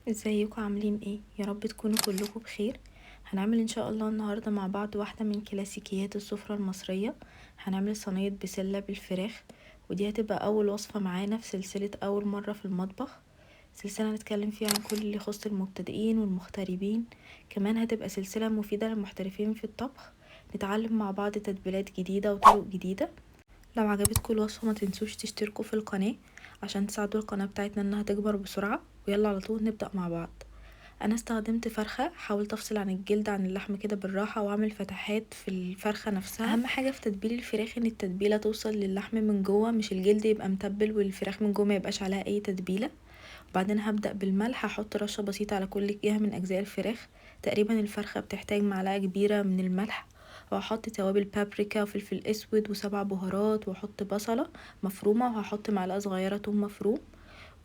ازيكم عاملين ايه؟ يا رب تكونوا كلكم بخير. هنعمل ان شاء الله النهارده مع بعض واحده من كلاسيكيات السفره المصريه. هنعمل صينيه بسله بالفراخ، ودي هتبقى اول وصفه معانا في سلسله اول مره في المطبخ. سلسله هنتكلم فيها عن كل اللي يخص المبتدئين والمغتربين، كمان هتبقى سلسله مفيده للمحترفين في الطبخ. نتعلم مع بعض تتبيلات جديده وطرق جديده. لو عجبتكم الوصفه ما تنسوش تشتركوا في القناه عشان تساعدوا القناه بتاعتنا انها تكبر بسرعه. ويلا على طول نبدأ مع بعض. انا استخدمت فرخة، حاولت افصل عن الجلد عن اللحم كده بالراحة واعمل فتحات في الفرخة نفسها. اهم حاجة في تتبيل الفراخ ان التتبيلة توصل للحم من جوه، مش الجلد يبقى متبل والفراخ من جوه ما يبقاش عليها اي تتبيلة. وبعدين هبدأ بالملح، هحط رشة بسيطة على كل جهة من اجزاء الفراخ. تقريبا الفرخة بتحتاج معلقة كبيرة من الملح. وهحط توابل بابريكا وفلفل اسود وسبع بهارات، واحط بصلة مفرومة، وهحط معلقة صغيرة توم مفروم.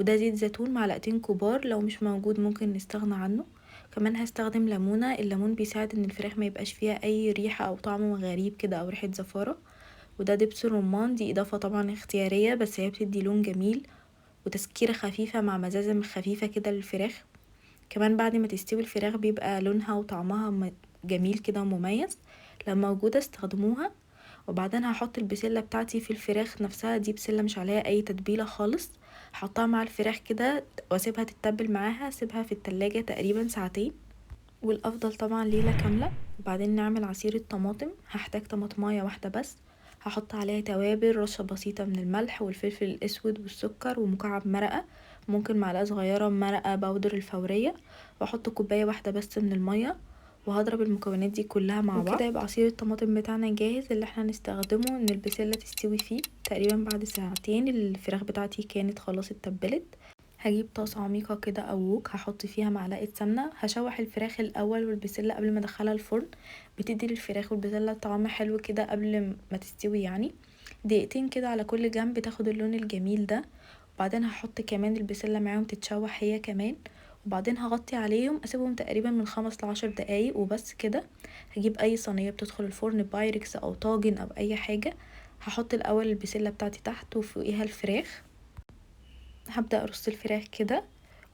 وده زيت زيتون معلقتين كبار، لو مش موجود ممكن نستغنى عنه. كمان هستخدم ليمونة، الليمون بيساعد ان الفراخ ما يبقاش فيها اي ريحة او طعم غريب كده او ريحة زفارة. وده دبس الرمان، دي اضافة طبعا اختيارية بس هي بتدي لون جميل وتسكيرة خفيفة مع مزازة خفيفة كده للفراخ. كمان بعد ما تستوي الفراخ بيبقى لونها وطعمها جميل كده ومميز. لو موجودة استخدموها. وبعدين هحط البسلة بتاعتي في الفراخ نفسها، دي بسلة مش عليها اي تتبيلة خالص. هحطها مع الفراخ كده واسيبها تتبل معاها، اسيبها في التلاجة تقريبا ساعتين، والافضل طبعا ليلة كاملة. وبعدين نعمل عصير الطماطم، هحتاج طماطماية واحدة بس. هحط عليها توابل، رشة بسيطة من الملح والفلفل الاسود والسكر ومكعب مرقة، ممكن معلقة صغيرة مرقة بودر الفورية. واحط كوباية واحدة بس من المية، وهضرب المكونات دي كلها مع بعض. وكده يبقى عصير الطماطم بتاعنا جاهز، اللي احنا هنستخدمه ان البسلة تستوي فيه. تقريبا بعد ساعتين الفراخ بتاعتي كانت خلاص اتبلت. هجيب طاسة عميقة كده او وok، هحط فيها معلقة سمنة، هشوح الفراخ الاول والبسلة قبل ما ادخلها الفرن. بتدي للفراخ والبسلة طعم حلو كده قبل ما تستوي يعني. دقيقتين كده على كل جنب تاخد اللون الجميل ده. وبعدين هحط كمان البسلة معاهم تتشوح هي كمان. وبعدين هغطي عليهم، اسيبهم تقريبا من 5 ل10 دقايق وبس كده. هجيب اي صينية بتدخل الفرن، بايركس او طاجن او اي حاجة. هحط الاول البسلة بتاعتي تحت وفوقيها الفراخ. هبدأ ارص الفراخ كده.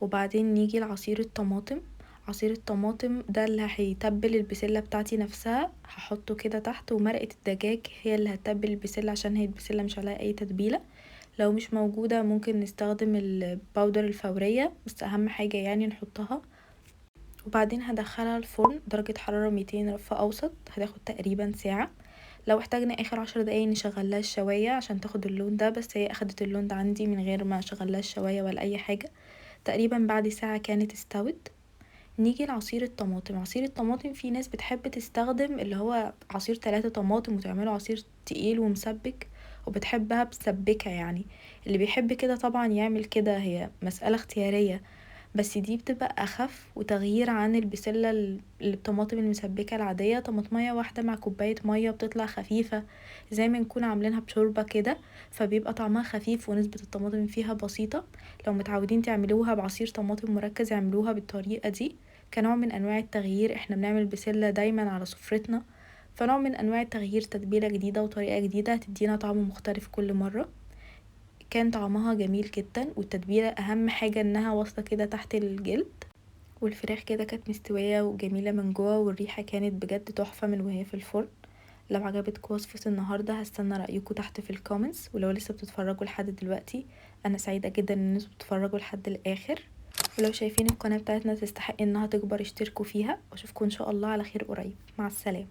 وبعدين نيجي لعصير الطماطم. عصير الطماطم ده اللي هيتبل البسلة بتاعتي نفسها، هحطه كده تحت. ومرقة الدجاج هي اللي هتتبل البسلة عشان هي البسلة مش عليها اي تتبيلة. لو مش موجودة ممكن نستخدم الباودر الفورية، بس اهم حاجة يعني نحطها. وبعدين هدخلها الفرن درجة حرارة 200 رف اوسط، هتاخد تقريبا ساعة. لو احتاجنا اخر 10 دقايق نشغلها الشواية عشان تاخد اللون ده، بس هي اخدت اللون ده عندي من غير ما اشغلها الشواية ولا اي حاجة. تقريبا بعد ساعة كانت استوت. نيجي لعصير الطماطم. عصير الطماطم في ناس بتحب تستخدم اللي هو عصير 3 طماطم وتعمله عصير تقيل ومسبك، وبتحبها مسبكة يعني. اللي بيحب كده طبعا يعمل كده، هي مسألة اختيارية. بس دي بتبقى اخف وتغيير عن البسلة اللي بطماطم المسبكة العادية. طماطمية واحدة مع كوباية مية بتطلع خفيفة زي ما نكون عاملينها بشوربة كده، فبيبقى طعمها خفيف ونسبة الطماطم فيها بسيطة. لو متعودين تعملوها بعصير طماطم مركز اعملوها بالطريقة دي كنوع من انواع التغيير. احنا بنعمل بسلة دايما على سفرتنا، فنوع من انواع التغيير، تتبيلة جديدة وطريقة جديدة هتدينا طعم مختلف كل مرة. كان طعمها جميل جدا، والتتبيلة اهم حاجة انها واصلة كده تحت الجلد. والفراخ كده كانت مستوية وجميلة من جوه، والريحة كانت بجد تحفة من وهي في الفرن. لو عجبتكم وصفة النهاردة هستنى رأيكم تحت في الكومنتس. ولو لسه بتتفرجوا لحد دلوقتي انا سعيدة جدا ان انتوا بتتفرجوا لحد الاخر. ولو شايفين القناة بتاعتنا تستحق انها تكبر اشتركوا فيها، واشوفكم ان شاء الله على خير قريب. مع السلامة.